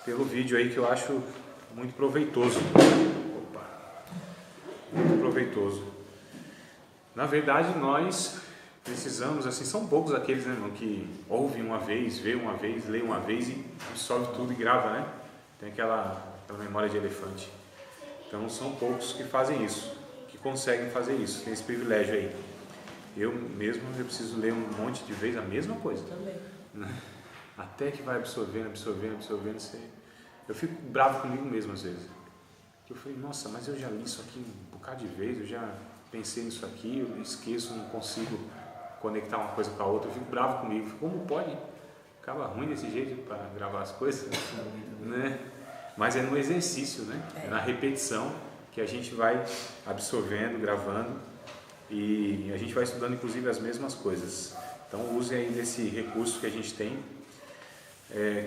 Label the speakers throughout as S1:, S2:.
S1: pelo vídeo aí que eu acho muito proveitoso. Opa, muito proveitoso. Na verdade, nós precisamos, assim, são poucos aqueles, né, irmão, que ouvem uma vez, vê uma vez, lê uma vez e absorve tudo e grava, né? Tem aquela memória de elefante. Então são poucos que fazem isso, que conseguem fazer isso, tem esse privilégio aí. Eu mesmo, eu preciso ler um monte de vezes a mesma coisa. Também. Até que vai absorvendo, eu fico bravo comigo mesmo às vezes. Eu falei, nossa, mas eu já li isso aqui um bocado de vezes, eu já pensei nisso aqui, eu esqueço, não consigo conectar uma coisa com a outra, eu fico bravo comigo. Como pode? Acaba ruim desse jeito para gravar as coisas, né? Mas é no exercício, né? É na repetição que a gente vai absorvendo, gravando e a gente vai estudando inclusive as mesmas coisas. Então use aí desse recurso que a gente tem,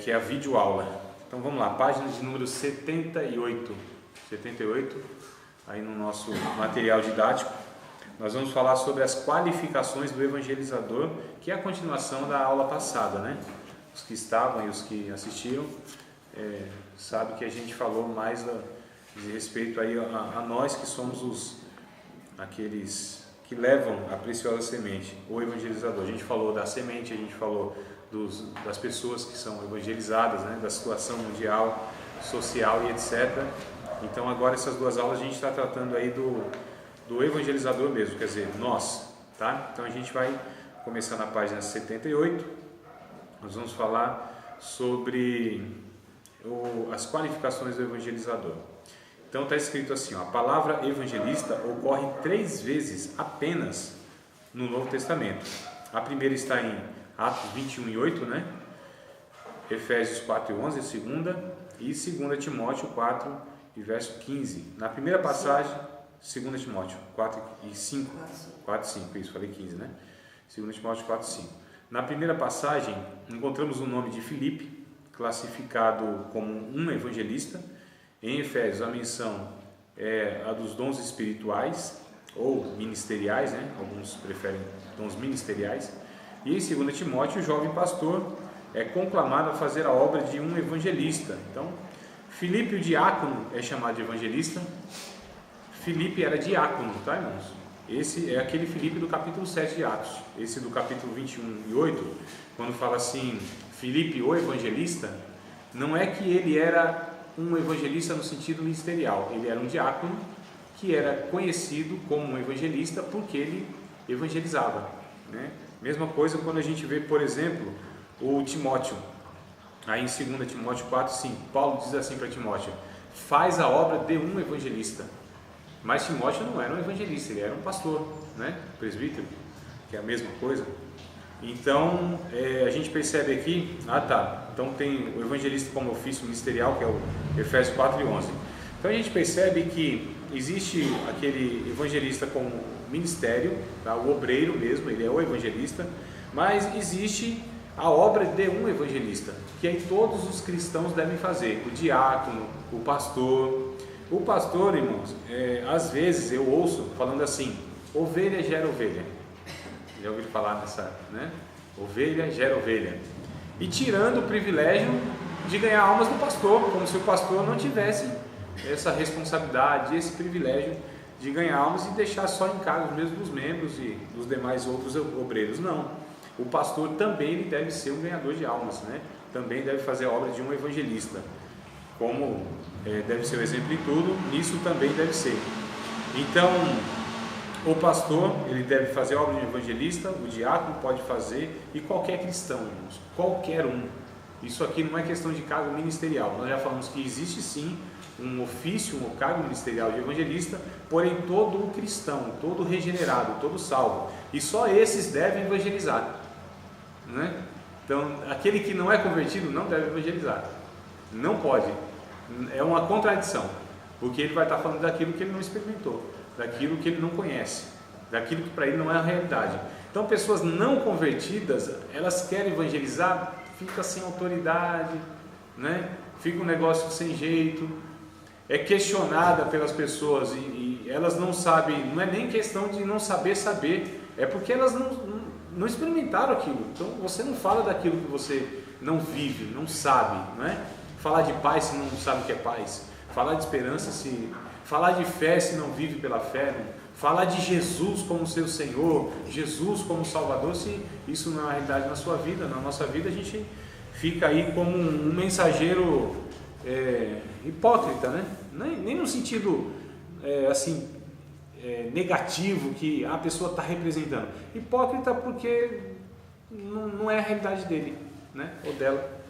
S1: que é a videoaula. Então vamos lá, página de número 78, aí no nosso material didático. Nós vamos falar sobre as qualificações do evangelizador, que é a continuação da aula passada, né? Os que estavam e os que assistiram sabem que a gente falou mais de respeito aí a nós que somos aqueles que levam a preciosa semente, o evangelizador. A gente falou da semente, a gente falou das pessoas que são evangelizadas, né? Da situação mundial, social e etc. Então agora essas duas aulas a gente está tratando aí do evangelizador mesmo, quer dizer, nós, tá? Então a gente vai começar na página 78, nós vamos falar sobre as qualificações do evangelizador. Então está escrito assim, ó, a palavra evangelista ocorre 3 vezes apenas no Novo Testamento. A primeira está em Atos 21:8, né? Efésios 4:11, a segunda, e 2 Timóteo 4, e verso 15. Na primeira passagem, 2 Timóteo 4 e 5, 4 e 5, isso, falei 15, né? 2 Timóteo 4 e 5. Na primeira passagem, encontramos o nome de Filipe, classificado como um evangelista. Em Efésios, a menção é a dos dons espirituais, ou ministeriais, né? Alguns preferem dons ministeriais. E em 2 Timóteo, o jovem pastor é conclamado a fazer a obra de um evangelista. Então, Filipe, o diácono, é chamado de evangelista. Filipe era diácono, tá, irmãos? Esse é aquele Filipe do capítulo 7 de Atos. Esse do capítulo 21:8, quando fala assim, Filipe, o evangelista, não é que ele era um evangelista no sentido ministerial. Ele era um diácono que era conhecido como um evangelista porque ele evangelizava, né? Mesma coisa quando a gente vê, por exemplo, o Timóteo. Aí em 2 Timóteo 4:5, Paulo diz assim para Timóteo, faz a obra de um evangelista. Mas Timóteo não era um evangelista, ele era um pastor, né? Presbítero, que é a mesma coisa. Então a gente percebe aqui, então tem o evangelista como ofício ministerial, que é o Efésios 4:11. Então a gente percebe que existe aquele evangelista como ministério, tá? O obreiro mesmo, ele é o evangelista, mas existe a obra de um evangelista, que aí todos os cristãos devem fazer, o diácono, o pastor. O pastor, irmãos, às vezes eu ouço falando assim, ovelha gera ovelha. Já ouviram falar nessa, né? Ovelha gera ovelha. E tirando o privilégio de ganhar almas do pastor, como se o pastor não tivesse essa responsabilidade, esse privilégio de ganhar almas e deixar só em casa os mesmos membros e dos demais outros obreiros. Não. O pastor também ele deve ser um ganhador de almas, né? Também deve fazer a obra de um evangelista. Como deve ser o exemplo em tudo, nisso também deve ser. Então, o pastor, ele deve fazer a obra de evangelista, o diácono pode fazer, e qualquer cristão, irmãos, qualquer um. Isso aqui não é questão de cargo ministerial. Nós já falamos que existe sim um ofício, um cargo ministerial de evangelista, porém todo cristão, todo regenerado, todo salvo, e só esses devem evangelizar, né? Então, aquele que não é convertido não deve evangelizar, não pode, é uma contradição, porque ele vai estar falando daquilo que ele não experimentou, daquilo que ele não conhece, daquilo que para ele não é a realidade. Então, pessoas não convertidas, elas querem evangelizar, fica sem autoridade, né? Fica um negócio sem jeito, é questionada pelas pessoas e elas não sabem, não é nem questão de não saber, é porque elas não experimentaram aquilo. Então você não fala daquilo que você não vive, não sabe, não é? falar de paz se não sabe o que é paz, falar de esperança falar de fé se não vive pela fé, né? Falar de Jesus como seu Senhor, Jesus como Salvador, se isso não é uma realidade na sua vida, na nossa vida, a gente fica aí como um mensageiro hipócrita, né? Nem no sentido negativo que a pessoa está representando. Hipócrita porque não é a realidade dele, né? Ou dela.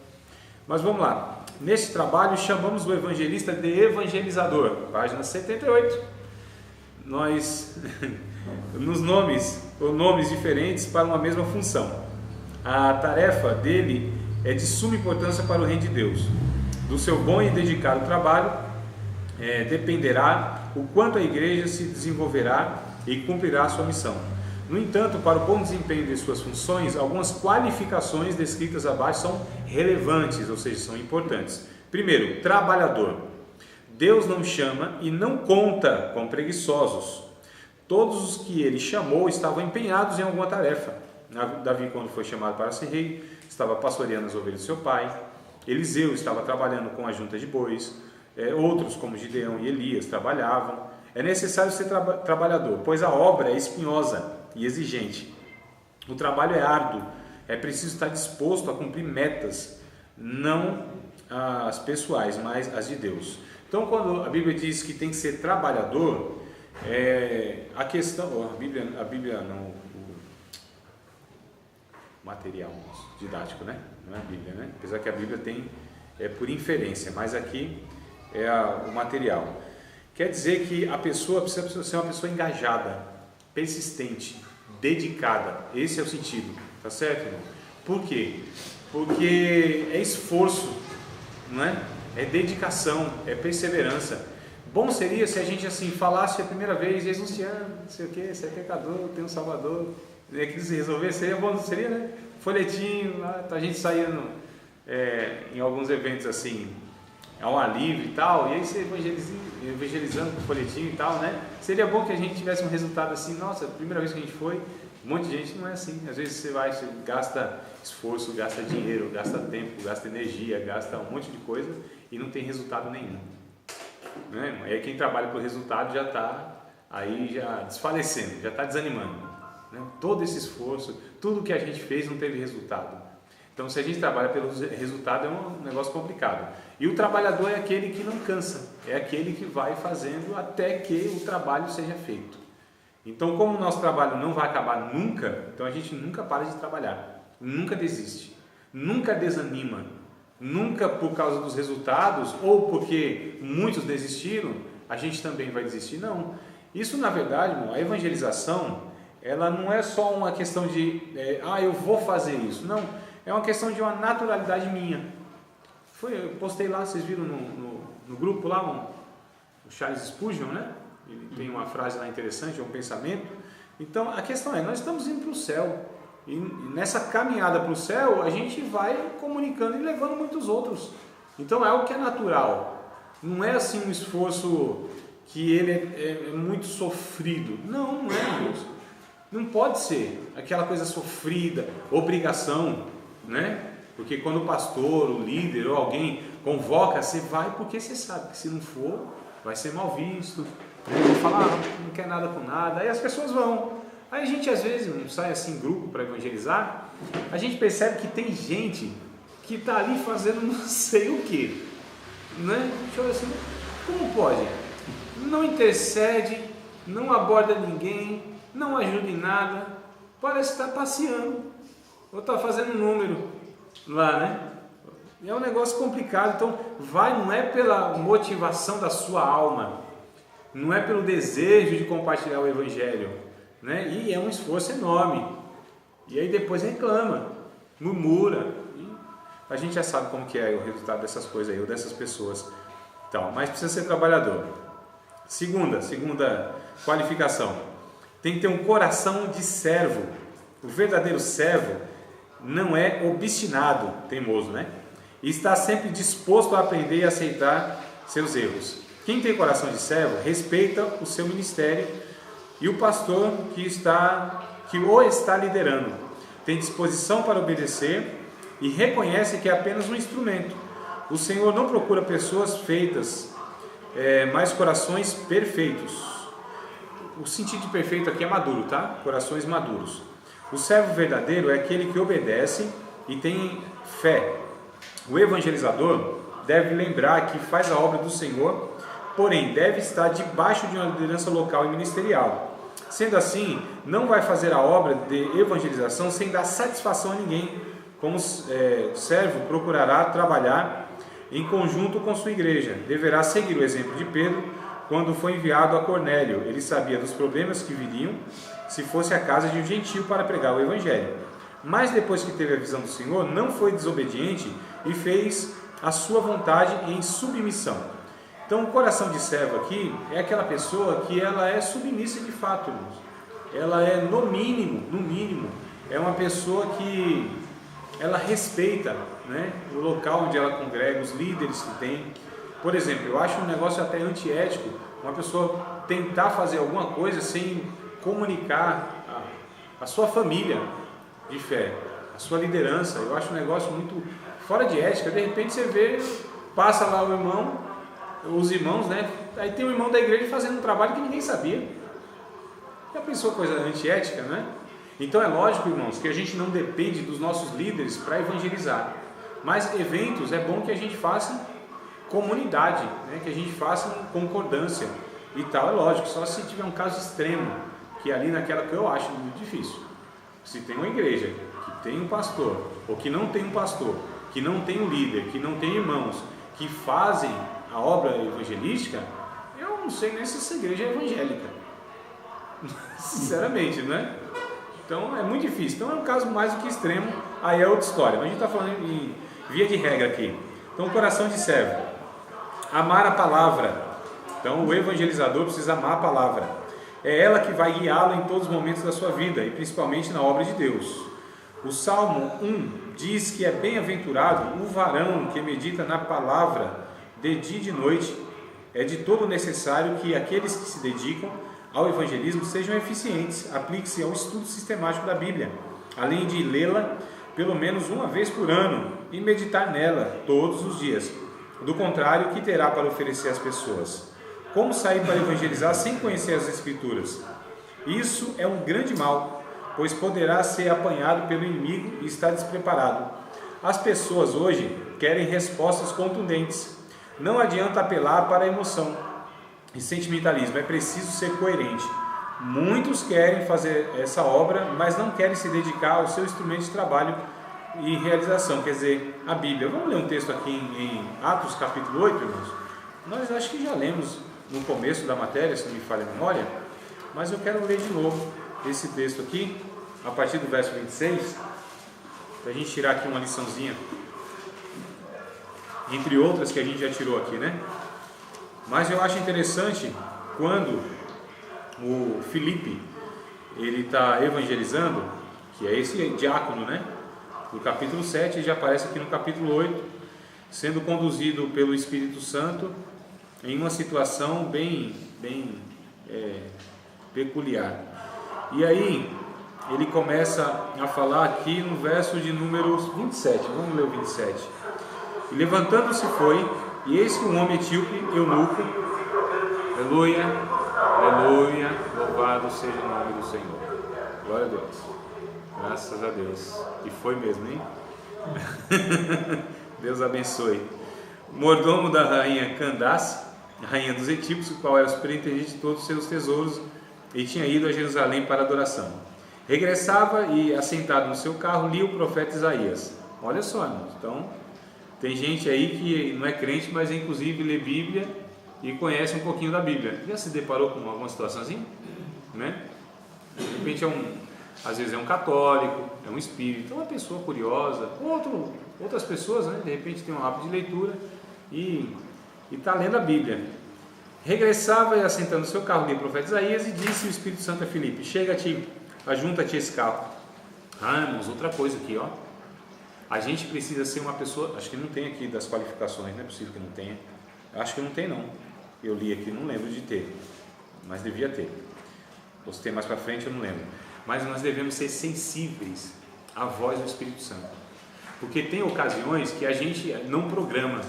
S1: Mas vamos lá. Nesse trabalho chamamos o evangelista de evangelizador. Página 78. Nós nos nomes diferentes para uma mesma função. A tarefa dele é de suma importância para o reino de Deus. Do seu bom e dedicado trabalho dependerá o quanto a igreja se desenvolverá e cumprirá a sua missão. No entanto, para o bom desempenho de suas funções, algumas qualificações descritas abaixo são relevantes, ou seja, são importantes. Primeiro, trabalhador. Deus não chama e não conta com preguiçosos. Todos os que ele chamou estavam empenhados em alguma tarefa. Davi, quando foi chamado para ser rei, estava pastoreando as ovelhas do seu pai. Eliseu estava trabalhando com a junta de bois. Outros, como Gideão e Elias, trabalhavam. É necessário ser trabalhador, pois a obra é espinhosa e exigente. O trabalho é árduo. É preciso estar disposto a cumprir metas, não as pessoais, mas as de Deus. Então, quando a Bíblia diz que tem que ser trabalhador, a questão, a Bíblia não, o material didático, né? Não é a Bíblia, né? Apesar que a Bíblia tem por inferência, mas aqui é o material. Quer dizer que a pessoa precisa ser uma pessoa engajada, persistente, dedicada. Esse é o sentido, tá certo, irmão? Por quê? Porque é esforço, não é? É dedicação, é perseverança. Bom seria se a gente assim falasse a primeira vez, Jesus te ama, não sei o que, você é pecador, tem um Salvador, e aquilo se resolver, seria bom, não seria, né? Folhetinho, lá, a gente saía em alguns eventos assim, ao ar livre e tal, e aí você evangelizando com o folhetinho e tal, né? Seria bom que a gente tivesse um resultado assim, nossa, a primeira vez que a gente foi, um monte de gente não é assim. Às vezes você gasta esforço, gasta dinheiro, gasta tempo, gasta energia, gasta um monte de coisa e não tem resultado nenhum, né? E aí quem trabalha por resultado já está aí já desfalecendo, já está desanimando, né? Todo esse esforço, tudo que a gente fez não teve resultado. Então, se a gente trabalha pelo resultado, é um negócio complicado. E o trabalhador é aquele que não cansa, é aquele que vai fazendo até que o trabalho seja feito. Então, como o nosso trabalho não vai acabar nunca, então a gente nunca para de trabalhar, nunca desiste, nunca desanima, nunca por causa dos resultados ou porque muitos desistiram, a gente também vai desistir. Não. Isso, na verdade, irmão, a evangelização, ela não é só uma questão de, eu vou fazer isso. Não, é uma questão de uma naturalidade minha. Eu postei lá, vocês viram no grupo lá, o Charles Spurgeon, né? Ele tem uma frase lá interessante, um pensamento. Então, a questão é, nós estamos indo para o céu. E nessa caminhada para o céu, a gente vai comunicando e levando muitos outros. Então, é algo que é natural. Não é assim um esforço que ele é muito sofrido. Não é isso. Não pode ser aquela coisa sofrida, obrigação, né? Porque quando o pastor, o líder ou alguém convoca, você vai porque você sabe que se não for, vai ser mal visto. Vão falar, não quer nada com nada. Aí as pessoas vão. Aí a gente às vezes não sai assim em grupo para evangelizar. A gente percebe que tem gente que está ali fazendo não sei o que, né? Deixa eu ver assim, como pode? Não intercede, não aborda ninguém, não ajuda em nada, parece estar passeando ou está fazendo número lá, né? É um negócio complicado. Então não é pela motivação da sua alma, não é pelo desejo de compartilhar o evangelho, né? E é um esforço enorme. E aí depois reclama, murmura. E a gente já sabe como que é o resultado dessas coisas aí, ou dessas pessoas. Então, mas precisa ser trabalhador. Segunda qualificação, tem que ter um coração de servo. O verdadeiro servo não é obstinado, teimoso, né? E está sempre disposto a aprender e aceitar seus erros. Quem tem coração de servo respeita o seu ministério e o pastor que o está liderando. Tem disposição para obedecer e reconhece que é apenas um instrumento. O Senhor não procura pessoas feitas, mas corações perfeitos. O sentido de perfeito aqui é maduro, tá? Corações maduros. O servo verdadeiro é aquele que obedece e tem fé. O evangelizador deve lembrar que faz a obra do Senhor, porém deve estar debaixo de uma liderança local e ministerial. Sendo assim, não vai fazer a obra de evangelização sem dar satisfação a ninguém. Como servo, procurará trabalhar em conjunto com sua igreja. Deverá seguir o exemplo de Pedro quando foi enviado a Cornélio. Ele sabia dos problemas que viriam se fosse a casa de um gentio para pregar o evangelho. Mas depois que teve a visão do Senhor, não foi desobediente e fez a sua vontade em submissão. Então, o coração de servo aqui é aquela pessoa que ela é submissa de fato, irmãos. Ela é, no mínimo, é uma pessoa que ela respeita, né, o local onde ela congrega, os líderes que tem. Por exemplo, eu acho um negócio até antiético uma pessoa tentar fazer alguma coisa sem comunicar a sua família de fé, a sua liderança. Eu acho um negócio muito fora de ética. De repente você vê, passa lá o irmão, os irmãos, né? Aí tem um irmão da igreja fazendo um trabalho que ninguém sabia. Já pensou coisa antiética, né? Então é lógico, irmãos, que a gente não depende dos nossos líderes para evangelizar. Mas eventos é bom que a gente faça comunidade, né? Que a gente faça concordância e tal. É lógico, só se tiver um caso extremo, que ali naquela que eu acho muito difícil. Se tem uma igreja que tem um pastor, ou que não tem um pastor, que não tem um líder, que não tem irmãos, que fazem a obra evangelística, eu não sei nem se essa igreja é evangélica. Sinceramente, né? Então é muito difícil. Então é um caso mais do que extremo, aí é outra história. Mas a gente está falando em via de regra aqui. Então, o coração de servo, amar a palavra. Então o evangelizador precisa amar a palavra. É ela que vai guiá-lo em todos os momentos da sua vida, e principalmente na obra de Deus. O Salmo 1 diz que é bem-aventurado o varão que medita na palavra de dia e de noite. É de todo necessário que aqueles que se dedicam ao evangelismo sejam eficientes. Aplique-se ao estudo sistemático da Bíblia, além de lê-la pelo menos uma vez por ano e meditar nela todos os dias. Do contrário, o que terá para oferecer às pessoas? Como sair para evangelizar sem conhecer as Escrituras? Isso é um grande mal, pois poderá ser apanhado pelo inimigo e estar despreparado. As pessoas hoje querem respostas contundentes. Não adianta apelar para a emoção e sentimentalismo, é preciso ser coerente. Muitos querem fazer essa obra, mas não querem se dedicar ao seu instrumento de trabalho e realização, quer dizer, a Bíblia. Vamos ler um texto aqui em Atos capítulo 8, irmãos? Nós acho que já lemos no começo da matéria, se não me falha a memória, mas eu quero ler de novo esse texto aqui, a partir do verso 26, para a gente tirar aqui uma liçãozinha, entre outras que a gente já tirou aqui, né? Mas eu acho interessante quando o Filipe, ele está evangelizando, que é esse diácono, né? No capítulo 7, ele já aparece aqui no capítulo 8, sendo conduzido pelo Espírito Santo em uma situação bem peculiar. E aí, ele começa a falar aqui no verso de número 27, vamos ler o 27. E levantando-se foi, e eis que um homem etíope, eunuco, aleluia, aleluia, louvado seja o nome do Senhor. Glória a Deus, graças a Deus. E foi mesmo, hein? Deus abençoe. Mordomo da rainha Candace, rainha dos etíopes, o qual era superintendente de todos os seus tesouros, e tinha ido a Jerusalém para adoração. Regressava e, assentado no seu carro, lia o profeta Isaías. Olha só, irmãos, então tem gente aí que não é crente, mas inclusive lê Bíblia e conhece um pouquinho da Bíblia. Já se deparou com alguma situação assim? Né? De repente às vezes é um católico, é um espírita, uma pessoa curiosa, outras pessoas, né? De repente tem um hábito de leitura e está lendo a Bíblia. Regressava e, assentando no seu carro, lia o profeta Isaías, e disse o Espírito Santo a Filipe: chega-te, ajunta-te esse carro. Irmãos, outra coisa aqui, ó. A gente precisa ser uma pessoa, acho que não tem aqui das qualificações, não é possível que não tenha. Acho que não tem, não. Eu li aqui, não lembro de ter, mas devia ter. Ou se tem mais para frente, eu não lembro. Mas nós devemos ser sensíveis à voz do Espírito Santo. Porque tem ocasiões que a gente não programa,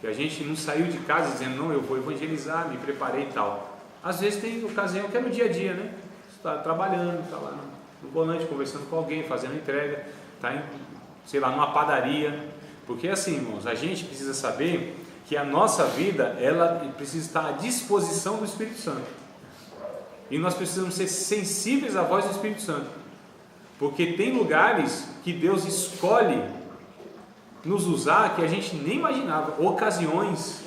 S1: que a gente não saiu de casa dizendo, não, eu vou evangelizar, me preparei e tal. Às vezes tem ocasião que é no dia a dia, né? Você está trabalhando, está lá no volante conversando com alguém, fazendo entrega, está, sei lá, numa padaria. Porque assim, irmãos, a gente precisa saber que a nossa vida, ela precisa estar à disposição do Espírito Santo. E nós precisamos ser sensíveis à voz do Espírito Santo. Porque tem lugares que Deus escolhe nos usar que a gente nem imaginava, ocasiões,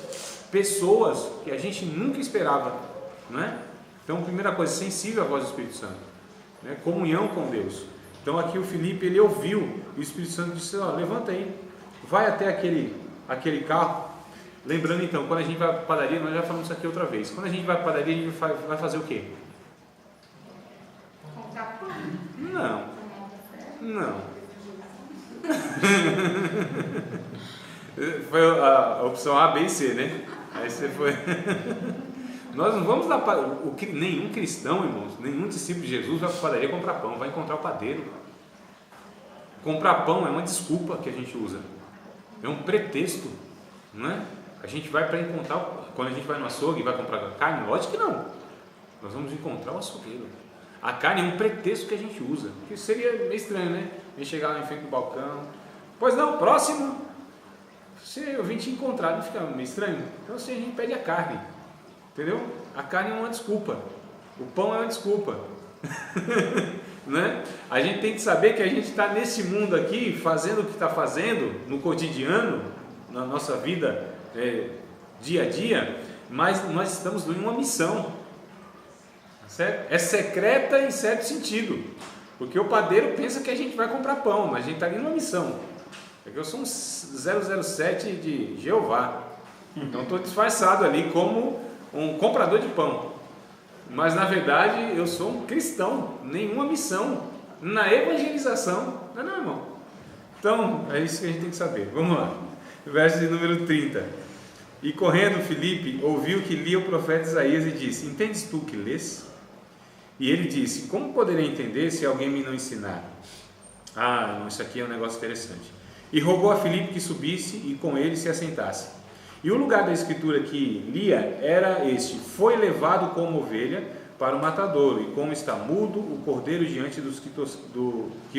S1: pessoas que a gente nunca esperava, não é? Então, primeira coisa, sensível à voz do Espírito Santo, né? Comunhão com Deus. Então aqui o Filipe, ele ouviu, e o Espírito Santo disse, levanta aí, vai até aquele carro. Lembrando então, quando a gente vai para a padaria, nós já falamos isso aqui outra vez, quando a gente vai para a padaria, a gente vai fazer o quê?
S2: Comprar pão.
S1: Não. Foi a opção A, B e C, né? Aí você foi. Nós não vamos lá para. Nenhum cristão, irmãos, nenhum discípulo de Jesus vai para a padaria comprar pão, vai encontrar o padeiro. Comprar pão é uma desculpa que a gente usa, é um pretexto, não é? A gente vai para encontrar, quando a gente vai no açougue e vai comprar carne, lógico que não. Nós vamos encontrar o açougueiro. A carne é um pretexto que a gente usa, que seria meio estranho, né? A gente chegar lá em frente do balcão, pois não, próximo, eu vim te encontrar, não fica meio estranho? Então assim, a gente pede a carne, entendeu? A carne é uma desculpa, o pão é uma desculpa, né? A gente tem que saber que a gente está nesse mundo aqui, fazendo o que está fazendo, no cotidiano, na nossa vida, dia a dia, mas nós estamos em uma missão. Certo? É secreta em certo sentido, porque o padeiro pensa que a gente vai comprar pão, mas a gente está ali numa missão. É que eu sou um 007 de Jeová, então estou disfarçado ali como um comprador de pão, mas na verdade eu sou um cristão, nenhuma missão na evangelização, não, irmão. Então é isso que a gente tem que saber. Vamos lá, verso de número 30. E correndo Filipe ouviu que lia o profeta Isaías e disse, entendes tu que lês? E ele disse, como poderei entender se alguém me não ensinar? Isso aqui é um negócio interessante. E rogou a Filipe que subisse e com ele se assentasse. E o lugar da escritura que lia era este, foi levado como ovelha para o matadouro, e como está mudo o cordeiro diante dos que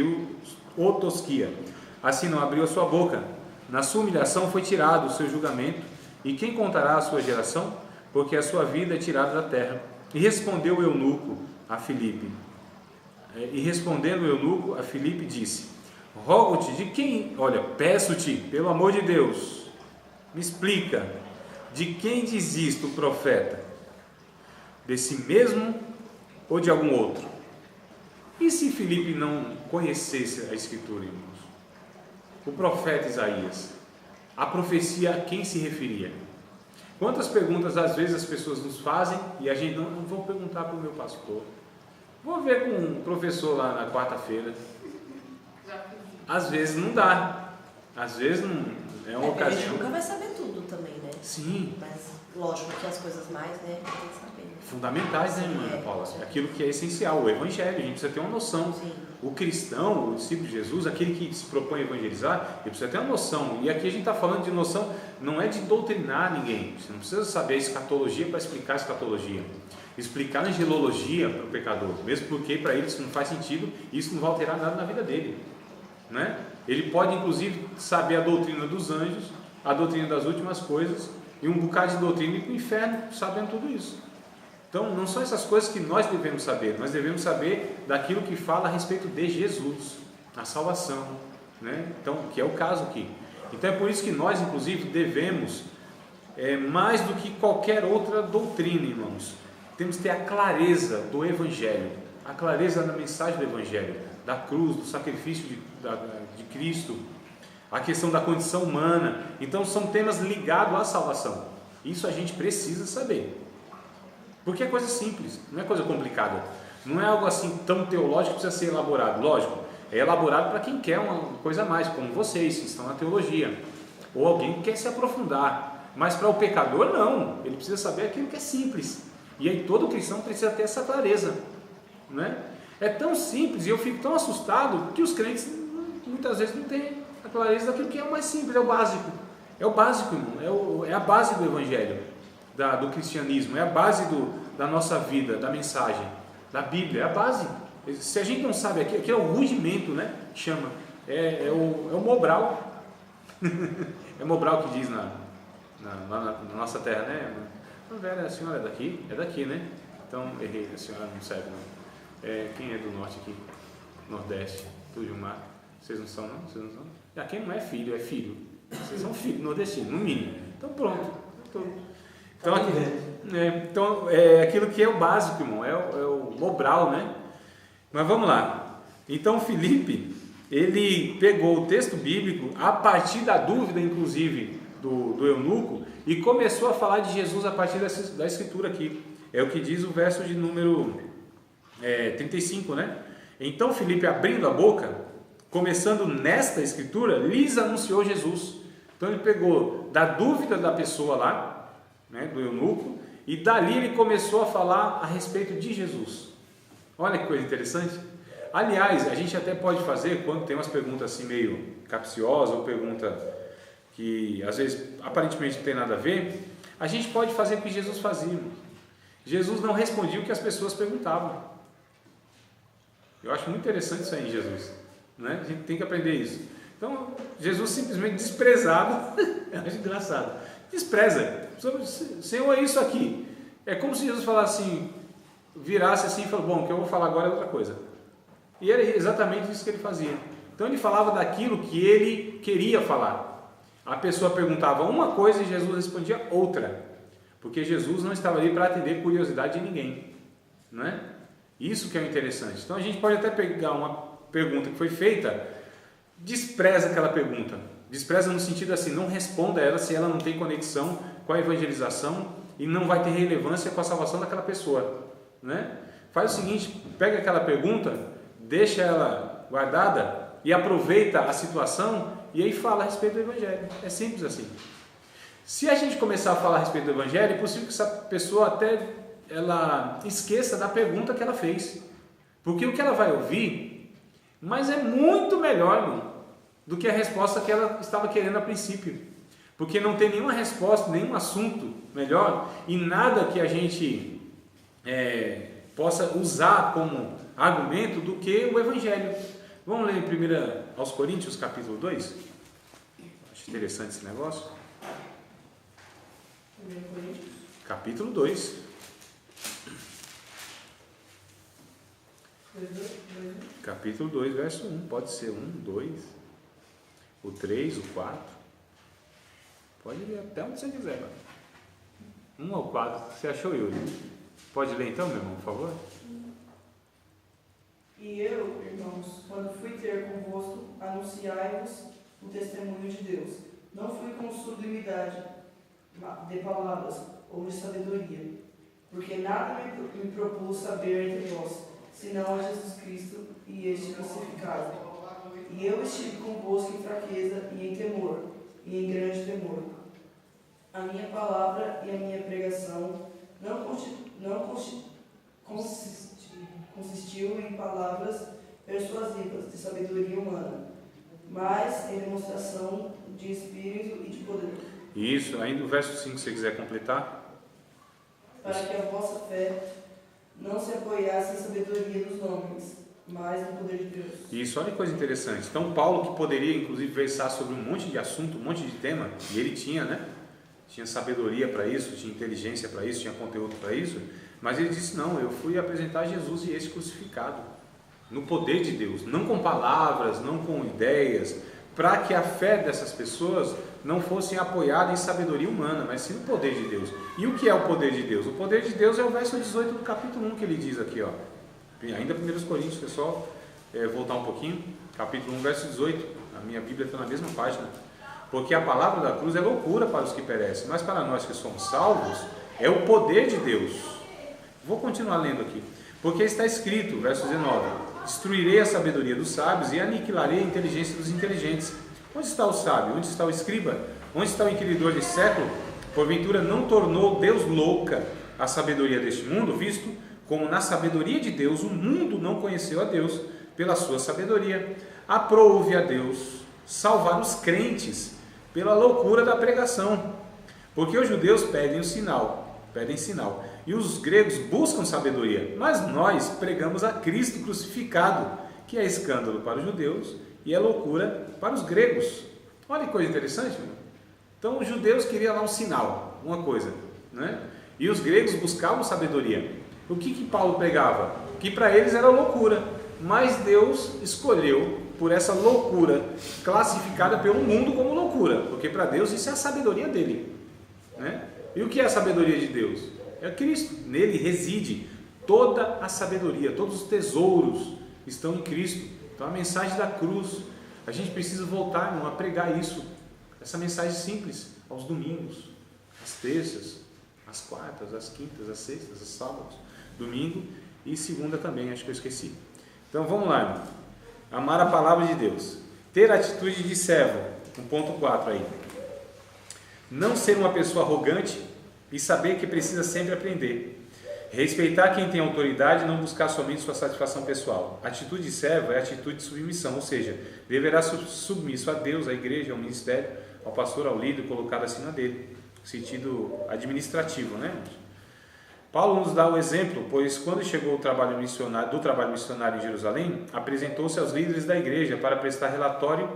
S1: o tosquia. Assim não abriu a sua boca. Na sua humilhação foi tirado o seu julgamento, e quem contará a sua geração? Porque a sua vida é tirada da terra. E respondeu o eunuco a Filipe. E respondendo o eunuco a Filipe disse, rogo-te de quem, peço-te, pelo amor de Deus, me explica, de quem diz isto o profeta? De si mesmo ou de algum outro? E se Filipe não conhecesse a escritura, irmãos? O profeta Isaías, a profecia a quem se referia? Quantas perguntas às vezes as pessoas nos fazem e a gente não vou perguntar para o meu pastor, vou ver com um professor lá na quarta-feira. Às vezes não dá, às vezes não é uma ocasião.
S3: A gente nunca vai saber tudo também, né?
S1: Sim.
S3: Mas lógico que as coisas mais, né, tem que saber.
S1: Fundamentais, né, Ana Paula? Aquilo que é essencial, o evangelho, a gente precisa ter uma noção.
S3: Sim.
S1: O cristão, o discípulo de Jesus, aquele que se propõe a evangelizar, ele precisa ter uma noção. E aqui a gente está falando de noção, não é de doutrinar ninguém. Você não precisa saber a escatologia para explicar a escatologia. Explicar a angelologia para o pecador, mesmo porque para ele isso não faz sentido, e isso não vai alterar nada na vida dele, né? Ele pode inclusive saber a doutrina dos anjos, a doutrina das últimas coisas, e um bocado de doutrina ir para o inferno sabendo tudo isso. Então não são essas coisas que nós devemos saber, nós devemos saber daquilo que fala a respeito de Jesus, a salvação, né? Então, que é o caso aqui. Então é por isso que nós inclusive devemos, mais do que qualquer outra doutrina, irmãos, temos que ter a clareza do Evangelho, a clareza da mensagem do Evangelho, da cruz, do sacrifício de Cristo, a questão da condição humana. Então são temas ligados à salvação. Isso a gente precisa saber, porque é coisa simples, não é coisa complicada, não é algo assim tão teológico que precisa ser elaborado. Lógico, é elaborado para quem quer uma coisa a mais, como vocês que estão na teologia, ou alguém que quer se aprofundar. Mas para o pecador não, ele precisa saber aquilo que é simples. E aí todo cristão precisa ter essa clareza, né? É tão simples, e eu fico tão assustado que os crentes muitas vezes não têm clareza daquilo que é o mais simples, é o básico. É o básico, irmão. É a base do Evangelho, do cristianismo, é a base da nossa vida, da mensagem, da Bíblia, é a base. Se a gente não sabe, aqui é o rudimento, né? Chama. É o Mobral. É Mobral que diz na nossa terra, né? Não, velho, a senhora é daqui? É daqui, né? Então, errei, a senhora não serve, não. Quem é do norte aqui? Nordeste, tu, Gilmar. Vocês não são, não? Vocês não são? Quem não é filho, é filho. Vocês são filhos nordestinos, no mínimo. Então, pronto. Então, aquilo que é o básico, irmão. É o Mobral, né? Mas vamos lá. Então, Filipe, ele pegou o texto bíblico a partir da dúvida, inclusive, do eunuco, e começou a falar de Jesus a partir da escritura aqui. É o que diz o verso de número 35, né? Então, Filipe, abrindo a boca, começando nesta escritura, lhes anunciou Jesus. Então, ele pegou da dúvida da pessoa lá, né, do eunuco, e dali ele começou a falar a respeito de Jesus. Olha que coisa interessante. Aliás, a gente até pode fazer, quando tem umas perguntas assim meio capciosas, ou pergunta que às vezes aparentemente não tem nada a ver, a gente pode fazer o que Jesus fazia. Jesus não respondia o que as pessoas perguntavam. Eu acho muito interessante isso aí em Jesus, né? A gente tem que aprender isso. Então, Jesus simplesmente desprezava, eu acho engraçado, despreza. Senhor, é isso aqui. É como se Jesus falasse assim, virasse assim e falou, bom, o que eu vou falar agora é outra coisa. E era exatamente isso que ele fazia. Então ele falava daquilo que ele queria falar. A pessoa perguntava uma coisa e Jesus respondia outra. Porque Jesus não estava ali para atender curiosidade de ninguém. Não é? Isso que é o interessante. Então a gente pode até pegar uma pergunta que foi feita, despreza aquela pergunta. Despreza no sentido assim, não responda a ela se ela não tem conexão com a evangelização e não vai ter relevância com a salvação daquela pessoa. Né? Faz o seguinte, pega aquela pergunta, deixa ela guardada e aproveita a situação e aí fala a respeito do Evangelho. É simples assim. Se a gente começar a falar a respeito do Evangelho, é possível que essa pessoa até ela esqueça da pergunta que ela fez. Porque o que ela vai ouvir, mas é muito melhor, irmão, do que a resposta que ela estava querendo a princípio. Porque não tem nenhuma resposta, nenhum assunto melhor e nada que a gente possa usar como argumento do que o Evangelho. Vamos ler em 1 aos Coríntios, capítulo 2? Acho interessante esse negócio.
S3: 1 Coríntios.
S1: Capítulo 2. Capítulo 2, verso 1. Pode ser 1, 2, o 3, o 4. Pode ler até onde você quiser. 1 ao 4. Você achou, Yuri? Pode ler então, meu irmão, por favor?
S2: E eu, irmãos, quando fui ter convosco, anunciai-vos o testemunho de Deus. Não fui com sublimidade de palavras ou de sabedoria, porque nada me propus saber entre vós, senão a Jesus Cristo e este crucificado. E eu estive convosco em fraqueza e em temor, e em grande temor. A minha palavra e a minha pregação não consistiu em palavras persuasivas de sabedoria humana, mas em demonstração de espírito e de poder.
S1: Isso, ainda o verso 5, se você quiser completar.
S2: Para que a vossa fé não se apoiasse em sabedoria dos homens, mas no poder de Deus.
S1: Isso, olha que coisa interessante. Então Paulo, que poderia inclusive versar sobre um monte de assunto, um monte de tema, e ele tinha, né? Tinha sabedoria para isso, tinha inteligência para isso, tinha conteúdo para isso, mas ele disse, não, eu fui apresentar Jesus e este crucificado, no poder de Deus, não com palavras, não com ideias, para que a fé dessas pessoas não fosse apoiada em sabedoria humana, mas sim no poder de Deus. E o que é o poder de Deus? O poder de Deus é o verso 18 do capítulo 1 que ele diz aqui, ó. Ainda 1 Coríntios, pessoal, voltar um pouquinho, capítulo 1, verso 18, a minha Bíblia está na mesma página. Porque a palavra da cruz é loucura para os que perecem, mas para nós que somos salvos, é o poder de Deus. Vou continuar lendo aqui. Porque está escrito, verso 19, destruirei a sabedoria dos sábios e aniquilarei a inteligência dos inteligentes. Onde está o sábio? Onde está o escriba? Onde está o inquiridor de século? Porventura não tornou Deus louca a sabedoria deste mundo, visto como na sabedoria de Deus o mundo não conheceu a Deus pela sua sabedoria. Aprove a Deus salvar os crentes pela loucura da pregação. Porque os judeus pedem sinal, e os gregos buscam sabedoria, mas nós pregamos a Cristo crucificado, que é escândalo para os judeus e é loucura para os gregos. Olha que coisa interessante, irmão. Então os judeus queriam lá um sinal, uma coisa, né? E os gregos buscavam sabedoria. O que Paulo pregava? Que para eles era loucura, mas Deus escolheu por essa loucura, classificada pelo mundo como loucura, porque para Deus isso é a sabedoria dele, né? E o que é a sabedoria de Deus? É Cristo, nele reside toda a sabedoria, todos os tesouros estão em Cristo. Então a mensagem da cruz, a gente precisa voltar, irmão, a pregar isso, essa mensagem simples, aos domingos, às terças, às quartas, às quintas, às sextas, às sábados, domingo e segunda também, acho que eu esqueci. Então vamos lá, irmão. Amar a palavra de Deus, ter atitude de servo, um ponto 4 aí. Não ser uma pessoa arrogante e saber que precisa sempre aprender. Respeitar quem tem autoridade e não buscar somente sua satisfação pessoal. Atitude de servo é atitude de submissão, ou seja, deverá ser submisso a Deus, à igreja, ao ministério, ao pastor, ao líder colocado acima dele, no sentido administrativo, né? Paulo nos dá o exemplo, pois quando chegou o trabalho missionário em Jerusalém, apresentou-se aos líderes da igreja para prestar relatório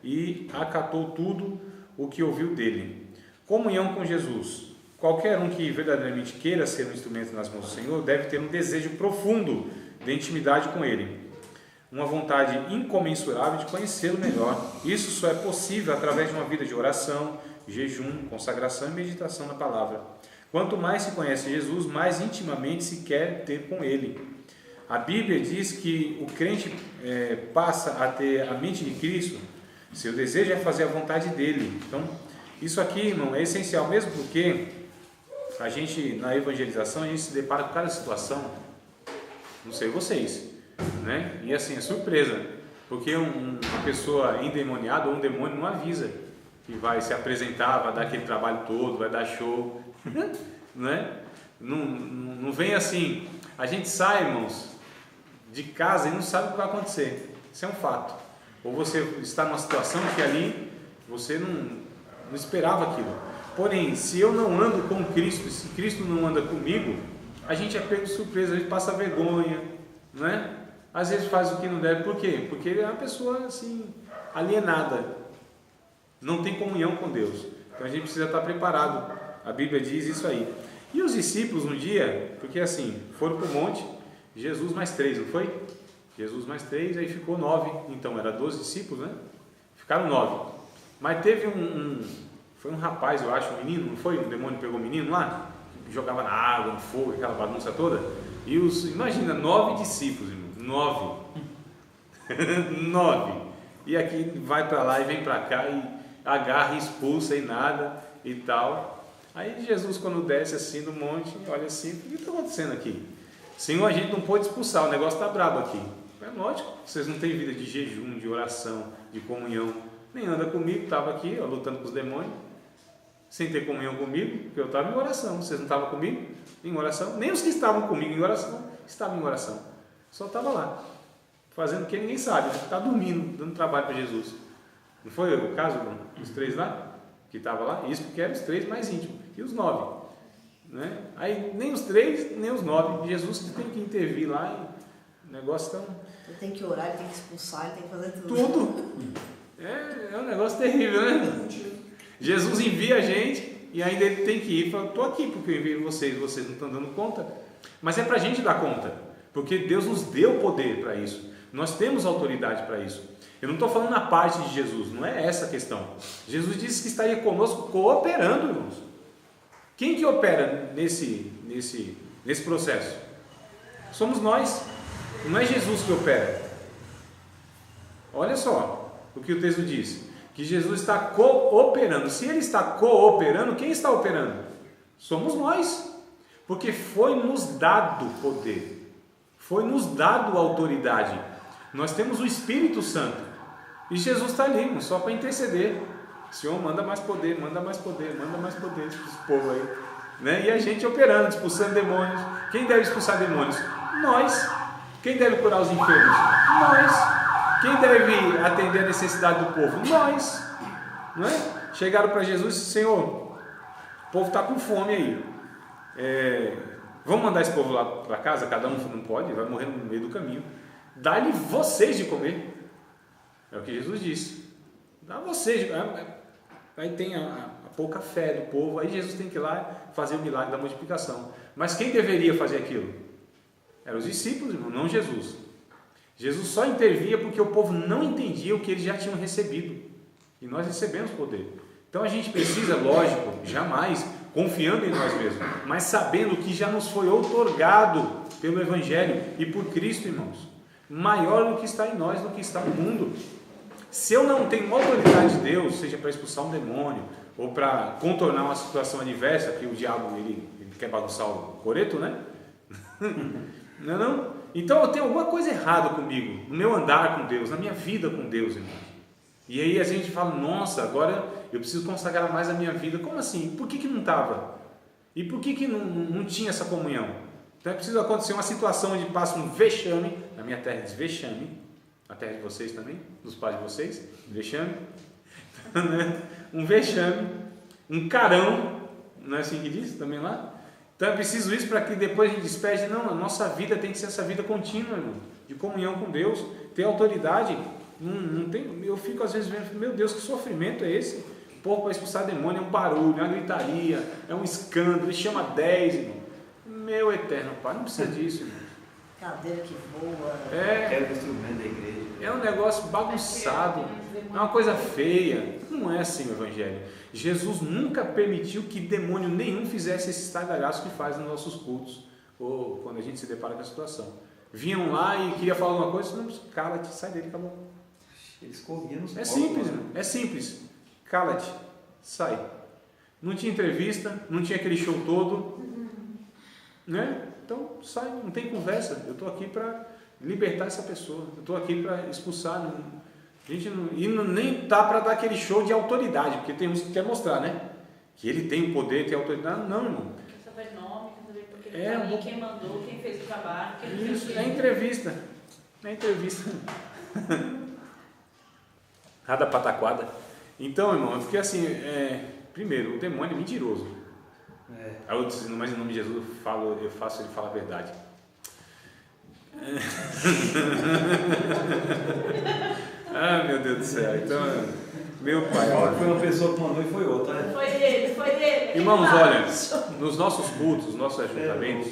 S1: e acatou tudo o que ouviu dele. Comunhão com Jesus. Qualquer um que verdadeiramente queira ser um instrumento nas mãos do Senhor deve ter um desejo profundo de intimidade com Ele, uma vontade incomensurável de conhecê-lo melhor. Isso só é possível através de uma vida de oração, jejum, consagração e meditação na palavra. Quanto mais se conhece Jesus, mais intimamente se quer ter com Ele. A Bíblia diz que o crente passa a ter a mente de Cristo, seu desejo é fazer a vontade dEle. Então, isso aqui, irmão, é essencial mesmo, porque a gente, na evangelização, a gente se depara com cada situação, não sei vocês, né? E assim, é surpresa, porque uma pessoa endemoniada ou um demônio não avisa que vai se apresentar, vai dar aquele trabalho todo, vai dar show, né? Não vem assim. A gente sai, irmãos, de casa e não sabe o que vai acontecer. Isso é um fato. Ou você está numa situação que ali você não esperava aquilo. Porém, se eu não ando com Cristo, se Cristo não anda comigo, a gente é pego de surpresa, a gente passa vergonha, né? Às vezes faz o que não deve. Por quê? Porque ele é uma pessoa assim, alienada, não tem comunhão com Deus. Então a gente precisa estar preparado. A Bíblia diz isso aí. E os discípulos um dia, porque assim, foram para o monte, Jesus mais 3, não foi? Jesus mais 3, aí ficou 9, então era 12 discípulos, né? Ficaram 9. Mas teve foi um rapaz, eu acho, um menino, não foi? Um demônio pegou o menino lá, jogava na água, no fogo, aquela bagunça toda. E imagina, 9 discípulos, irmão, 9. 9. E aqui vai para lá e vem para cá e agarra e expulsa e nada e tal. Aí Jesus, quando desce assim no monte, olha assim, o que está acontecendo aqui? Senhor, a gente não pôde expulsar, o negócio está brabo aqui. É lógico, vocês não têm vida de jejum, de oração, de comunhão, nem anda comigo, estava aqui, ó, lutando com os demônios, sem ter comunhão comigo, porque eu estava em oração. Vocês não estavam comigo em oração? Nem os que estavam comigo em oração estavam em oração. Só estava lá, fazendo o que ninguém sabe, né? Está dormindo, dando trabalho para Jesus. Não foi o caso dos 3 lá? Que estavam lá? Isso porque eram os 3 mais íntimos. E os 9, né? Aí nem os 3, nem os 9. Jesus que tem que intervir lá e o negócio tão...
S3: Ele tem que orar, ele tem que expulsar, ele tem que fazer tudo.
S1: Tudo. É um negócio terrível, né? Jesus envia a gente e ainda ele tem que ir e fala, estou aqui porque eu envio vocês não estão dando conta. Mas é para a gente dar conta, porque Deus nos deu poder para isso. Nós temos autoridade para isso. Eu não estou falando na parte de Jesus, não é essa a questão. Jesus disse que estaria conosco cooperando, irmãos. Quem que opera nesse processo? Somos nós, não é Jesus que opera. Olha só o que o texto diz, que Jesus está cooperando. Se Ele está cooperando, quem está operando? Somos nós, porque foi nos dado poder, foi nos dado autoridade. Nós temos o Espírito Santo e Jesus está ali, só para interceder. Senhor, manda mais poder, manda mais poder, manda mais poder para esse povo aí, né? E a gente operando, expulsando demônios. Quem deve expulsar demônios? Nós. Quem deve curar os enfermos? Nós. Quem deve atender a necessidade do povo? Nós, não é? Chegaram para Jesus e disseram: Senhor, o povo está com fome aí. Vamos mandar esse povo lá para casa? Cada um não pode, vai morrer no meio do caminho. Dá-lhe vocês de comer. É o que Jesus disse. Dá vocês. Aí tem a pouca fé do povo. Aí Jesus tem que ir lá fazer o milagre da multiplicação. Mas quem deveria fazer aquilo? Eram os discípulos, irmão, não Jesus. Jesus só intervia porque o povo não entendia o que eles já tinham recebido. E nós recebemos poder. Então a gente precisa, lógico, jamais confiando em nós mesmos, mas sabendo que já nos foi outorgado pelo Evangelho e por Cristo, irmãos. Maior do que está em nós, do que está no mundo. Se eu não tenho uma autoridade de Deus, seja para expulsar um demônio, ou para contornar uma situação adversa, que o diabo ele quer bagunçar o coreto, né? Não? Então eu tenho alguma coisa errada comigo, no meu andar com Deus, na minha vida com Deus, irmãos. E aí a gente fala: nossa, agora eu preciso consagrar mais a minha vida. Como assim? Por que não estava? E por que não tinha essa comunhão? Então é preciso acontecer uma situação onde passa um vexame. Na minha terra diz vexame. Na terra de vocês também, dos pais de vocês, vexame. Um vexame, um carão, não é assim que diz também lá? Então é preciso isso para que depois a gente despede. Não, a nossa vida tem que ser essa vida contínua, irmão, de comunhão com Deus, ter autoridade. Não tem, eu fico às vezes vendo: meu Deus, que sofrimento é esse? O povo para expulsar demônio é um barulho, é uma gritaria, é um escândalo, ele chama 10, irmão. Meu eterno Pai, não precisa disso, irmão.
S3: Cadeira que voa.
S4: É o instrumento da igreja.
S1: É um negócio bagunçado, é uma coisa feia. Não é assim o Evangelho. Jesus nunca permitiu que demônio nenhum fizesse esse estardalhaço que faz nos nossos cultos, ou quando a gente se depara com a situação. Vinham lá e queria falar alguma coisa: não, cala-te, sai dele, acabou.
S4: Eles corriam nos
S1: É simples, irmão, é simples. Cala-te, sai. Não tinha entrevista, não tinha aquele show todo, né? Então sai, não tem conversa. Eu estou aqui para libertar essa pessoa, eu estou aqui para expulsar. A gente nem está para dar aquele show de autoridade, porque tem uns que quer mostrar, né? Que ele tem o poder, tem a autoridade. Não, irmão.
S5: Quer saber nome, quer saber porque ele quem mandou, quem fez o trabalho, quem fez
S1: Isso, é entrevista. É entrevista. Nada pataquada. Então, irmão, eu fiquei assim, primeiro, o demônio é mentiroso. Aí eu disse: mas em nome de Jesus eu faço ele falar a verdade. Ah, meu Deus do céu. Então, meu pai.
S4: Foi uma pessoa que mandou e foi outra, né?
S5: Foi dele.
S1: Irmãos, olha, nos nossos cultos, nos nossos ajuntamentos,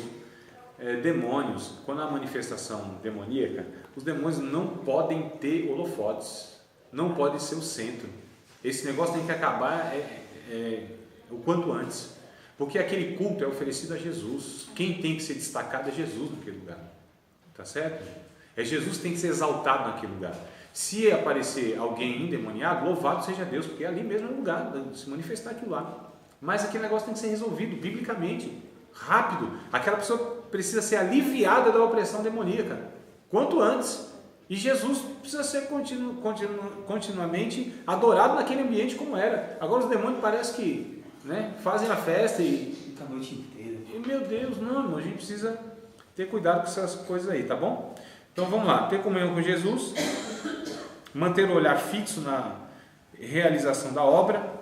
S1: demônios, quando há manifestação demoníaca, os demônios não podem ter holofotes, não podem ser o centro. Esse negócio tem que acabar o quanto antes, porque aquele culto é oferecido a Jesus. Quem tem que ser destacado é Jesus naquele lugar, tá certo? É Jesus que tem que ser exaltado naquele lugar. Se aparecer alguém endemoniado, louvado seja Deus, porque ali mesmo é o lugar de se manifestar aquilo lá. Mas aquele negócio tem que ser resolvido biblicamente, rápido. Aquela pessoa precisa ser aliviada da opressão demoníaca, quanto antes. E Jesus precisa ser continuamente adorado naquele ambiente como era. Agora os demônios parece que, né, fazem a festa e
S4: Fica a noite inteira.
S1: E meu Deus, não, irmão, a gente precisa ter cuidado com essas coisas aí, tá bom? Então vamos lá, ter comunhão com Jesus, manter o olhar fixo na realização da obra.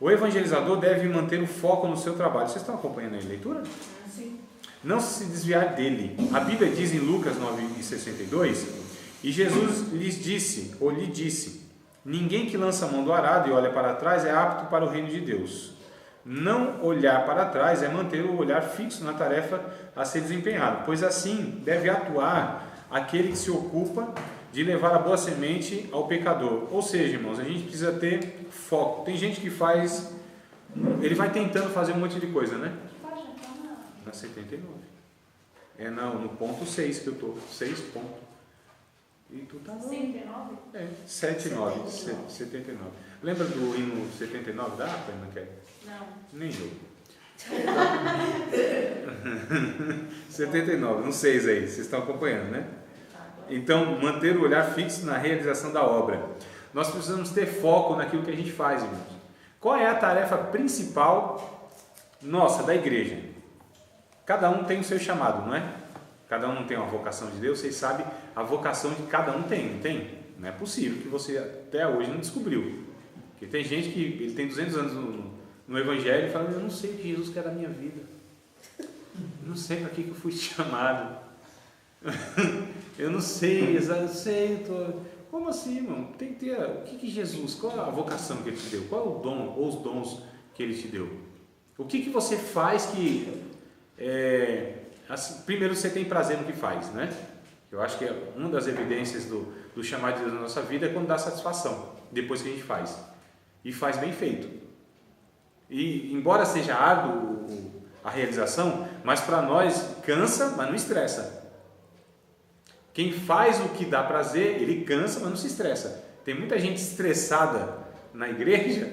S1: O evangelizador deve manter o foco no seu trabalho. Vocês estão acompanhando aí a leitura?
S5: Sim.
S1: Não se desviar dele. A Bíblia diz em Lucas 9,62: e Jesus lhe disse: ninguém que lança a mão do arado e olha para trás é apto para o reino de Deus. Não olhar para trás é manter o olhar fixo na tarefa a ser desempenhada, pois assim deve atuar aquele que se ocupa de levar a boa semente ao pecador. Ou seja, irmãos, a gente precisa ter foco. Tem gente que faz, ele vai tentando fazer um monte de coisa, né? Na 79. No ponto 6 que eu estou. 6 ponto. E tu tá no...
S5: 79?
S1: 79. 79. Lembra do hino 79 da APA, não quer?
S5: Não.
S1: Nem eu. 79, no 6 aí, vocês estão acompanhando, né? Então, manter o olhar fixo na realização da obra. Nós precisamos ter foco naquilo que a gente faz, irmãos. Qual é a tarefa principal nossa, da igreja? Cada um tem o seu chamado, não é? cada um não tem uma vocação de Deus, vocês sabem a vocação de cada um tem, não tem? Não é possível que você até hoje não descobriu. Porque tem gente que ele tem 200 anos no Evangelho e fala, eu não sei o que Jesus quer da minha vida. Eu não sei para que eu fui chamado. Eu não sei, Como assim, irmão? Tem que ter, o que Jesus, qual a vocação que Ele te deu? Qual é o dom, ou os dons que Ele te deu? O que você faz que, assim, primeiro você tem prazer no que faz, né? Eu acho que uma das evidências do chamado de Deus na nossa vida é quando dá satisfação, depois que a gente faz. E faz bem feito. E embora seja árduo a realização, mas para nós cansa, mas não estressa. Quem faz o que dá prazer, ele cansa, mas não se estressa. Tem muita gente estressada na igreja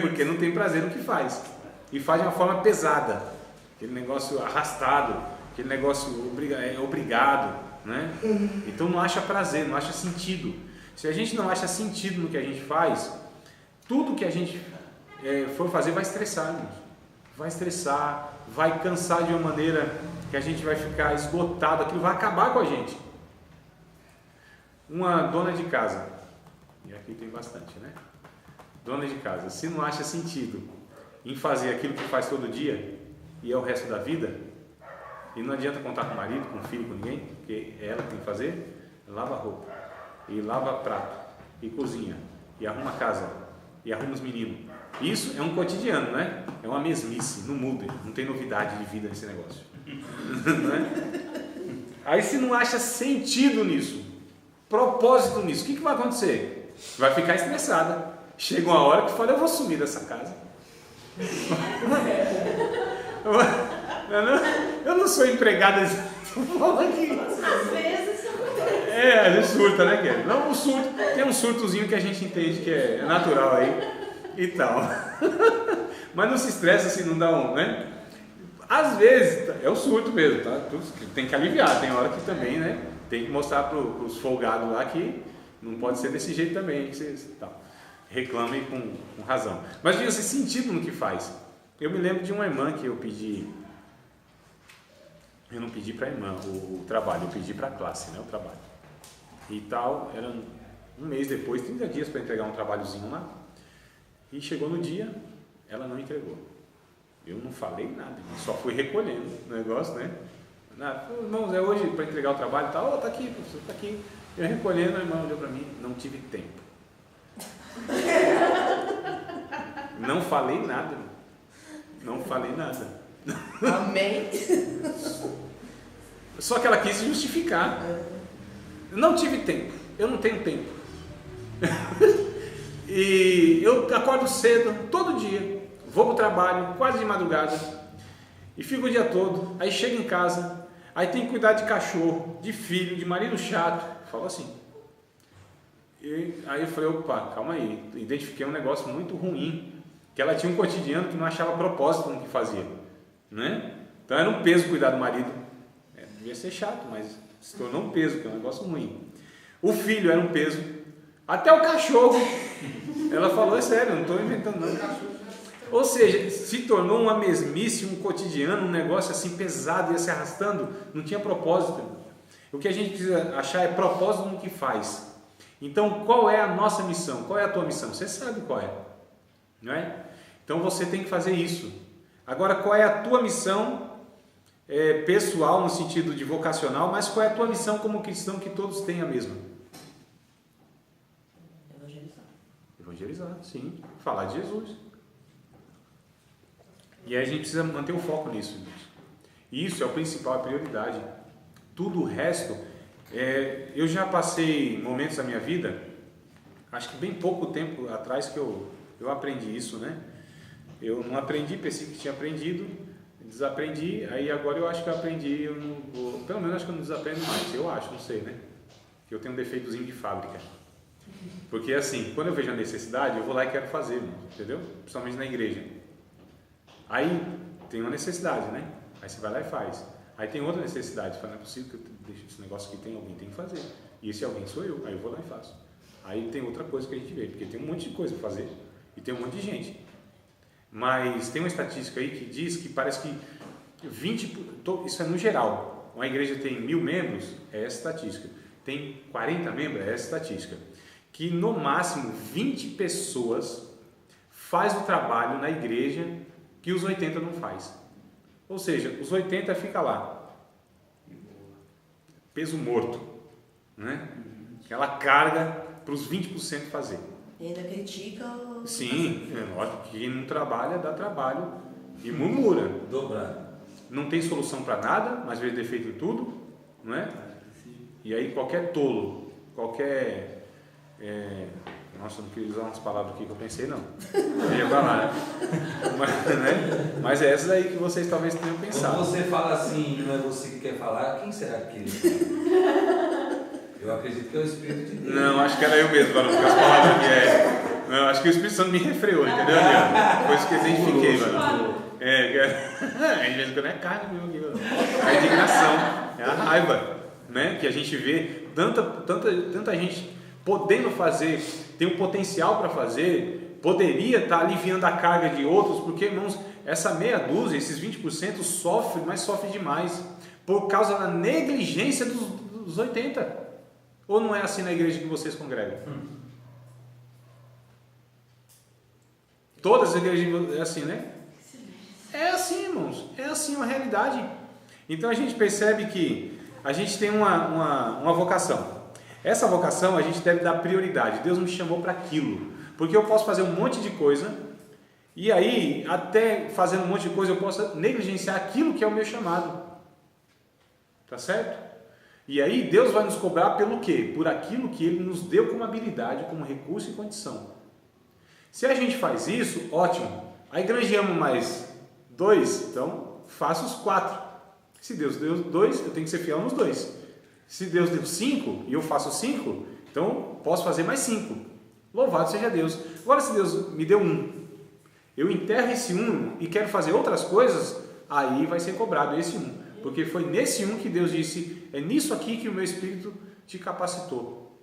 S1: porque não tem prazer no que faz. E faz de uma forma pesada. Aquele negócio arrastado, aquele negócio obrigado, né? Então não acha prazer, não acha sentido. Se a gente não acha sentido no que a gente faz, tudo que a gente for fazer vai estressar, irmãos. Vai estressar, vai cansar de uma maneira que a gente vai ficar esgotado, aquilo vai acabar com a gente. Uma dona de casa, e aqui tem bastante, né? Dona de casa, se não acha sentido em fazer aquilo que faz todo dia e é o resto da vida, e não adianta contar com o marido, com o filho, com ninguém, porque é ela que tem que fazer, lava roupa, e lava prato, e cozinha, e arruma a casa, e arruma os meninos. Isso é um cotidiano, né? É uma mesmice, não muda, não tem novidade de vida nesse negócio. Né? Aí se não acha sentido nisso, propósito nisso, o que vai acontecer? Vai ficar estressada. Chega uma hora que fala, eu vou sumir dessa casa. Eu não sou empregada.
S5: Às vezes
S1: a gente surta, né, Kelly? Não, o surto, tem um surtozinho que a gente entende que é natural aí e tal. Mas não se estressa se não dá né? Às vezes, é o surto mesmo, tá? Tem que aliviar, tem hora que também, né? Tem que mostrar para os folgados lá que não pode ser desse jeito também, que vocês reclamem com razão. Mas diga-se sentido no que faz. Eu me lembro de uma irmã que eu não pedi para a irmã o trabalho, eu pedi para a classe, né, o trabalho. E tal, era um mês depois, 30 dias para entregar um trabalhozinho lá. E chegou no dia, ela não entregou. Eu não falei nada, só fui recolhendo o negócio, né? Irmãos, é hoje para entregar o trabalho e tal, tá aqui, professor, tá aqui. Eu recolhendo, a irmã olhou para mim, não tive tempo. Não falei nada. Não falei nada.
S2: Amém.
S1: Só que ela quis se justificar. Não tive tempo, eu não tenho tempo. E eu acordo cedo, todo dia, vou para o trabalho, quase de madrugada, e fico o dia todo, aí chego em casa, aí tem que cuidar de cachorro, de filho, de marido chato, falo assim. E aí eu falei, opa, calma aí, identifiquei um negócio muito ruim, que ela tinha um cotidiano que não achava propósito no que fazia, né? Então era um peso cuidar do marido, devia ser chato, mas se tornou um peso, que é um negócio ruim. O filho era um peso, até o cachorro, ela falou, é sério, não estou inventando não, cachorro. Ou seja, se tornou uma mesmice, um cotidiano, um negócio assim pesado, ia se arrastando, não tinha propósito. O que a gente precisa achar é propósito no que faz. Então, qual é a nossa missão? Qual é a tua missão? Você sabe qual é, não é? Então, você tem que fazer isso. Agora, qual é a tua missão pessoal, no sentido de vocacional, mas qual é a tua missão como cristão, que todos têm a mesma?
S3: Evangelizar.
S1: Evangelizar, sim. Falar de Jesus. E aí a gente precisa manter o foco nisso, gente. Isso é o principal, a prioridade. Tudo o resto, eu já passei momentos da minha vida, acho que bem pouco tempo atrás que eu aprendi isso, né? Eu não aprendi, pensei que tinha aprendido, desaprendi, aí agora eu acho que eu aprendi, pelo menos acho que eu não desaprendo mais, eu acho, não sei, né? Que eu tenho um defeitozinho de fábrica. Porque assim, quando eu vejo a necessidade, eu vou lá e quero fazer, entendeu? Principalmente na igreja. Aí tem uma necessidade, né? Aí você vai lá e faz. Aí tem outra necessidade, fala, não é possível que eu deixe esse negócio aqui, alguém tem que fazer. E esse alguém sou eu, aí eu vou lá e faço. Aí tem outra coisa que a gente vê, porque tem um monte de coisa para fazer e tem um monte de gente. Mas tem uma estatística aí que diz que parece que isso é no geral, uma igreja tem 1000 membros, é essa estatística. Tem 40 membros, é essa estatística. Que no máximo 20 pessoas faz o trabalho na igreja que os 80 não faz. Ou seja, os 80 fica lá. Peso morto, né? Aquela carga para os 20% fazer.
S3: E ainda critica o...
S1: Sim, é lógico que quem não trabalha, dá trabalho e murmura.
S6: Dobrar.
S1: Não tem solução para nada, mas vê defeito em tudo, não é? E aí qualquer tolo, qualquer... Nossa, eu não queria usar umas palavras aqui que eu pensei, não. Eu ia falar, mas é essas aí que vocês talvez tenham pensado.
S6: Quando você fala assim, não é você que quer falar, quem será que ele Eu acredito que é o Espírito de Deus.
S1: Não, acho que era eu mesmo, Barão, porque as palavras aqui Não, acho que o Espírito Santo me refreou, entendeu, Adriano? Foi isso que eu identifiquei, Barão. De vez em quando é carne mesmo, a indignação, é a raiva, né? Que a gente vê tanta gente podendo fazer, tem um potencial para fazer, poderia estar aliviando a carga de outros, porque, irmãos, essa meia dúzia, esses 20% sofre, mas sofre demais, por causa da negligência dos 80%. Ou não é assim na igreja que vocês congregam? Todas as igrejas é assim, né? É assim, irmãos, é assim uma realidade. Então a gente percebe que a gente tem uma vocação. Essa vocação a gente deve dar prioridade. Deus me chamou para aquilo, porque eu posso fazer um monte de coisa e aí, até fazendo um monte de coisa, eu posso negligenciar aquilo que é o meu chamado. Tá certo? E aí Deus vai nos cobrar pelo quê? Por aquilo que Ele nos deu como habilidade, como recurso e condição. Se a gente faz isso, ótimo. Aí granjeamos mais 2, então faço os 4. Se Deus deu 2, eu tenho que ser fiel nos 2. Se Deus deu 5 e eu faço 5, então posso fazer mais 5. Louvado seja Deus. Agora, se Deus me deu 1, eu enterro esse 1 e quero fazer outras coisas, aí vai ser cobrado esse 1. Porque foi nesse 1 que Deus disse, é nisso aqui que o meu Espírito te capacitou.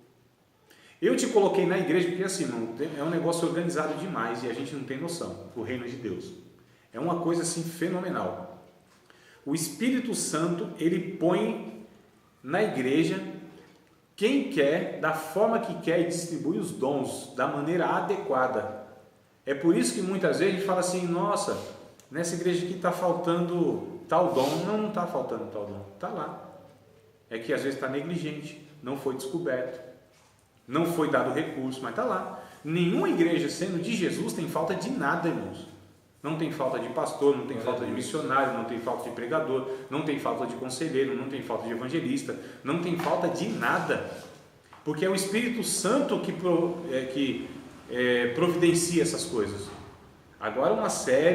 S1: Eu te coloquei na igreja porque assim, não, é um negócio organizado demais e a gente não tem noção, o reino de Deus. É uma coisa assim fenomenal. O Espírito Santo, ele põe na igreja quem quer, da forma que quer e distribui os dons da maneira adequada. É por isso que muitas vezes a gente fala assim, nossa, nessa igreja aqui está faltando tal dom. Não está faltando tal dom, está lá. É que às vezes está negligente, não foi descoberto, não foi dado recurso, mas está lá. Nenhuma igreja sendo de Jesus tem falta de nada, irmãos. Não tem falta de pastor, não tem falta de missionário, não tem falta de pregador, não tem falta de conselheiro, não tem falta de evangelista, não tem falta de nada, porque é o Espírito Santo que providencia essas coisas. Agora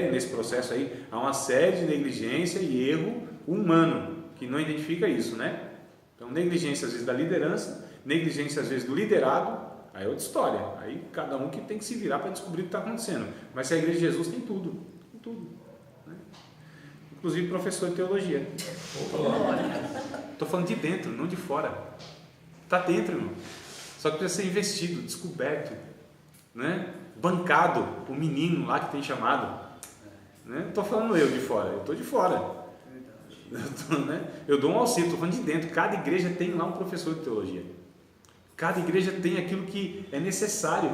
S1: nesse processo aí, há uma série de negligência e erro humano, que não identifica isso, né? Então negligência às vezes da liderança, negligência às vezes do liderado, aí é outra história, aí cada um que tem que se virar para descobrir o que está acontecendo. Mas se a igreja de Jesus tem tudo, né? Inclusive professor de teologia. Estou falando de dentro, não de fora. Está dentro, irmão. Só que precisa ser investido, descoberto, né? Bancado, o menino lá que tem chamado, né? Não estou falando eu de fora, eu estou de fora. Eu dou um auxílio, estou falando de dentro. Cada igreja tem lá um professor de teologia. Cada igreja tem aquilo que é necessário,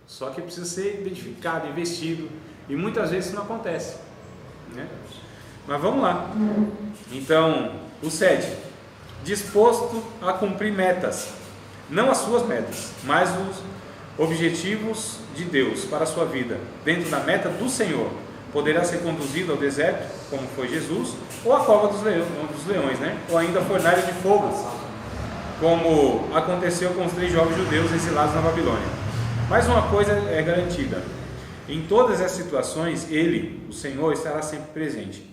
S1: só que precisa ser identificado, investido, e muitas vezes isso não acontece, né? Mas vamos lá. Então, o 7, disposto a cumprir metas, não as suas metas, mas os objetivos de Deus para a sua vida, dentro da meta do Senhor, poderá ser conduzido ao deserto, como foi Jesus, ou à cova dos leões, né? Ou ainda a fornalha de fogo, como aconteceu com os 3 jovens judeus exilados na Babilônia. Mas uma coisa é garantida: em todas as situações, Ele, o Senhor, estará sempre presente.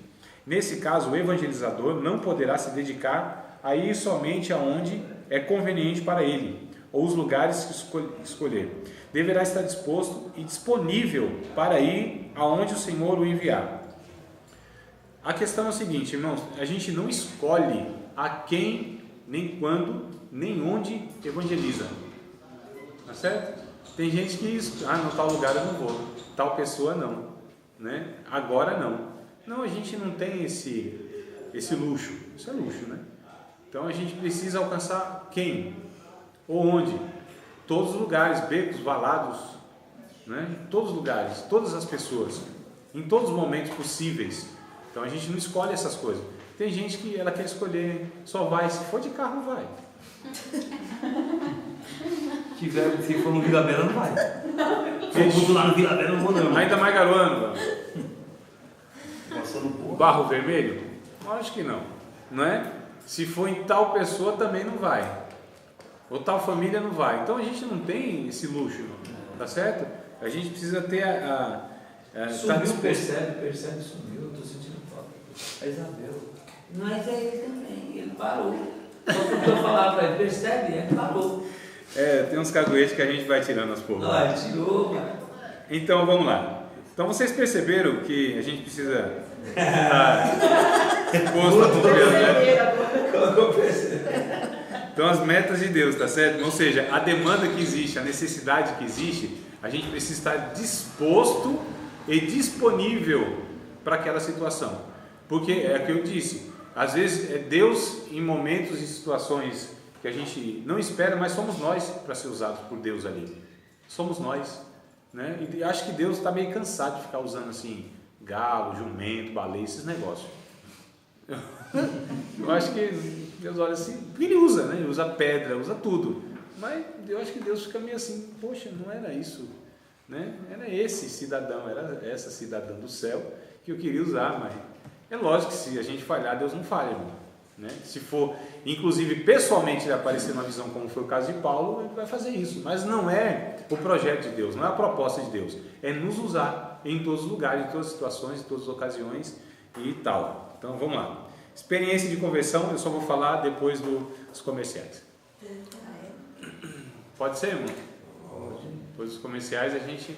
S1: Nesse caso, o evangelizador não poderá se dedicar a ir somente aonde é conveniente para ele, ou os lugares que escolher. Deverá estar disposto e disponível para ir aonde o Senhor o enviar. A questão é o seguinte, irmãos, a gente não escolhe a quem, nem quando, nem onde evangeliza. Tá certo? Tem gente que diz, no tal lugar eu não vou, tal pessoa não, né? Agora não. Não, a gente não tem esse luxo. Isso é luxo, né? Então a gente precisa alcançar quem? Ou onde? Todos os lugares, becos, valados, né? Em todos os lugares, todas as pessoas, em todos os momentos possíveis. Então a gente não escolhe essas coisas. Tem gente que ela quer escolher, só vai, se for de carro, vai.
S4: Se for no Vila Bela, não vai. Se for lá no Vila Bela, não vou não.
S1: Ainda mais garoando,
S4: Passou no porro.
S1: barro vermelho? Acho que não, não é? Se for em tal pessoa, também não vai. Ou tal família não vai. Então a gente não tem esse luxo, tá certo? A gente precisa ter
S6: Sumiu, percebe, sumiu. Eu estou sentindo falta.
S4: A Isabel.
S6: Mas é ele também, ele parou. Só porque eu falava para ele, percebe? Ele parou.
S1: Tem uns caguetes que a gente vai tirando aos poucos.
S6: Ah, ele tirou, mano.
S1: Então vamos lá. Então vocês perceberam que a gente precisa estar disposto a cumprir as metas?
S6: Como eu percebi?
S1: Então as metas de Deus, tá certo? Ou seja, a demanda que existe, a necessidade que existe, a gente precisa estar disposto e disponível para aquela situação. Porque é o que eu disse, às vezes é Deus em momentos e situações que a gente não espera, mas somos nós para ser usados por Deus ali. Somos nós, né? E acho que Deus está meio cansado de ficar usando assim, galo, jumento, baleia, esses negócios. Eu acho que Deus olha assim, ele usa, né? Ele usa pedra, usa tudo. Mas eu acho que Deus fica meio assim, poxa, não era isso, né? Era esse cidadão, era essa cidadã do céu que eu queria usar, mas é lógico que se a gente falhar, Deus não falha, irmão, né? Se for, inclusive pessoalmente ele aparecer numa visão como foi o caso de Paulo, ele vai fazer isso, mas não é o projeto de Deus, não é a proposta de Deus, é nos usar em todos os lugares, em todas as situações, em todas as ocasiões e tal. Então vamos lá. Experiência de conversão, eu só vou falar depois dos comerciais. Pode ser, irmão?
S6: Pode.
S1: Depois dos comerciais a gente